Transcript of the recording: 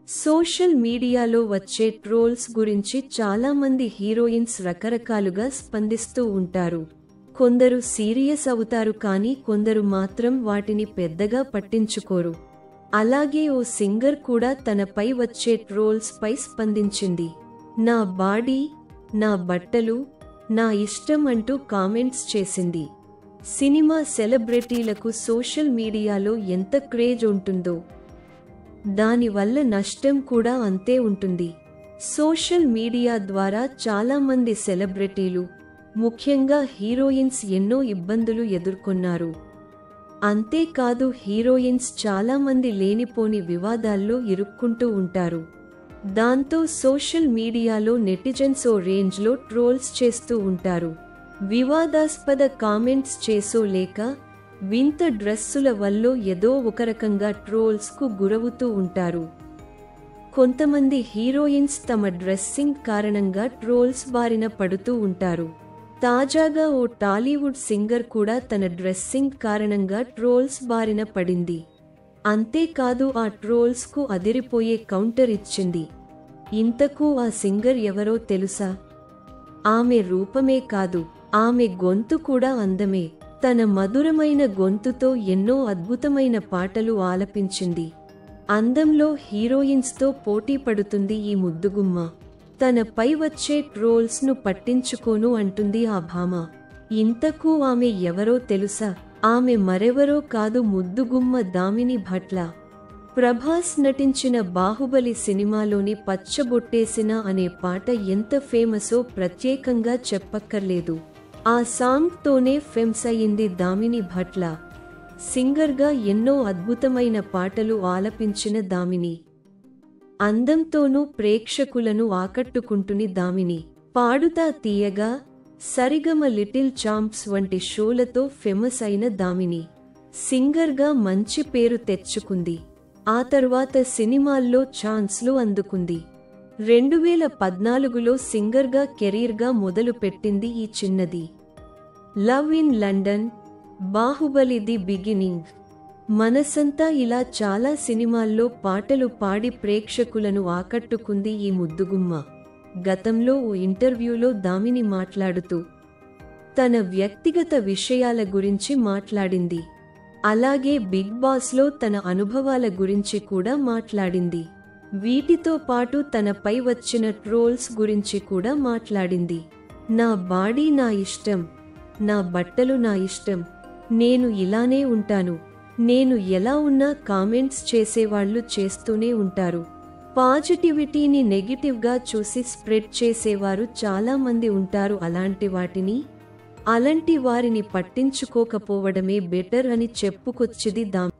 Social మీడియాలో వచ్చే trolls గురించి చాలా మంది హీరోయిన్స్ రకరకాలుగా స్పందిస్తూ ఉంటారు. కొందరు సీరియస్ అవుతారు కానీ కొందరు మాత్రం వాటిని పెద్దగా పట్టించుకోరు. అలాగే ఓ సింగర్ కూడా తనపై వచ్చే ట్రోల్స్ పై స్పందించింది. నా బాడీ, నా బట్టలు, నా ఇష్టం అంటూ కామెంట్స్ చేసింది. సినిమా సెలబ్రిటీలకు సోషల్ మీడియాలో ఎంత క్రేజ్ ఉంటుందో దానివల్ల నష్టం కూడా అంతే ఉంటుంది. సోషల్ మీడియా ద్వారా చాలా మంది సెలబ్రిటీలు, ముఖ్యంగా హీరోయిన్స్ ఎన్నో ఇబ్బందులు ఎదుర్కొన్నారు. అంతేకాదు హీరోయిన్స్ చాలా మంది లేనిపోని వివాదాల్లో ఇరుక్కుంటూ ఉంటారు. దాంతో సోషల్ మీడియాలో నెటిజన్స్ ఓ రేంజ్లో ట్రోల్స్ చేస్తూ ఉంటారు. వివాదాస్పద కామెంట్స్ చేసో లేక వింత డ్రెస్సుల వల్ల ఏదో ఒక రకంగా ట్రోల్స్కు గురవుతూ ఉంటారు. కొంతమంది హీరోయిన్స్ తమ డ్రెస్సింగ్ కారణంగా ట్రోల్స్ బారిన పడుతూ ఉంటారు. తాజాగా ఓ టాలీవుడ్ సింగర్ కూడా తన డ్రెస్సింగ్ కారణంగా ట్రోల్స్ బారిన పడింది. అంతేకాదు ఆ ట్రోల్స్కు అదిరిపోయే కౌంటర్ ఇచ్చింది. ఇంతకు ఆ సింగర్ ఎవరో తెలుసా? ఆమె రూపమే కాదు, ఆమె గొంతు కూడా అందమే. తన మధురమైన గొంతుతో ఎన్నో అద్భుతమైన పాటలు ఆలపించింది. అందంలో హీరోయిన్స్తో పోటీ పడుతుంది ఈ ముద్దుగుమ్మ. తనపై వచ్చే ట్రోల్స్ను పట్టించుకోను అంటుంది ఆ భామ. ఇంతకు ఆమె ఎవరో తెలుసా? ఆమె మరెవరో కాదు, ముద్దుగుమ్మ దామిని భట్ల. ప్రభాస్ నటించిన బాహుబలి సినిమాలోని పచ్చబొట్టేసిన అనే పాట ఎంత ఫేమసో ప్రత్యేకంగా చెప్పక్కర్లేదు. ఆ సాంగ్తోనే ఫేమస్ అయింది దామిని భట్ల. సింగర్గా ఎన్నో అద్భుతమైన పాటలు ఆలపించిన దామిని అందంతోనూ ప్రేక్షకులను ఆకట్టుకుంటుని దామిని. పాడుతా తీయగా, సరిగమ లిటిల్ ఛాంప్స్ వంటి షోలతో ఫేమస్ అయిన దామిని సింగర్గా మంచి పేరు తెచ్చుకుంది. ఆ తర్వాత సినిమాల్లో ఛాన్స్లు అందుకుంది. 2014లో సింగర్గా కెరీర్గా మొదలుపెట్టింది ఈ చిన్నది. Love in London, Baahubali the beginning, మనసంతా ఇలా చాలా సినిమాల్లో పాటలు పాడి ప్రేక్షకులను ఆకట్టుకుంది ఈ ముద్దుగుమ్మ. గతంలో ఓ ఇంటర్వ్యూలో దామిని మాట్లాడుతూ తన వ్యక్తిగత విషయాల గురించి మాట్లాడింది. అలాగే బిగ్ బాస్లో తన అనుభవాల గురించి కూడా మాట్లాడింది. వీటితో పాటు తనపై వచ్చిన ట్రోల్స్ గురించి కూడా మాట్లాడింది. నా బాడీ నా ఇష్టం, నా బట్టలు నా ఇష్టం, నేను ఇలానే ఉంటాను, నేను ఎలా ఉన్నా కామెంట్స్ చేసేవాళ్లు చేస్తూనే ఉంటారు. పాజిటివిటీని నెగిటివ్గా చూసి స్ప్రెడ్ చేసేవారు చాలా మంది ఉంటారు. అలాంటి వారిని పట్టించుకోకపోవడమే బెటర్ అని చెప్పుకొచ్చిది దామిని.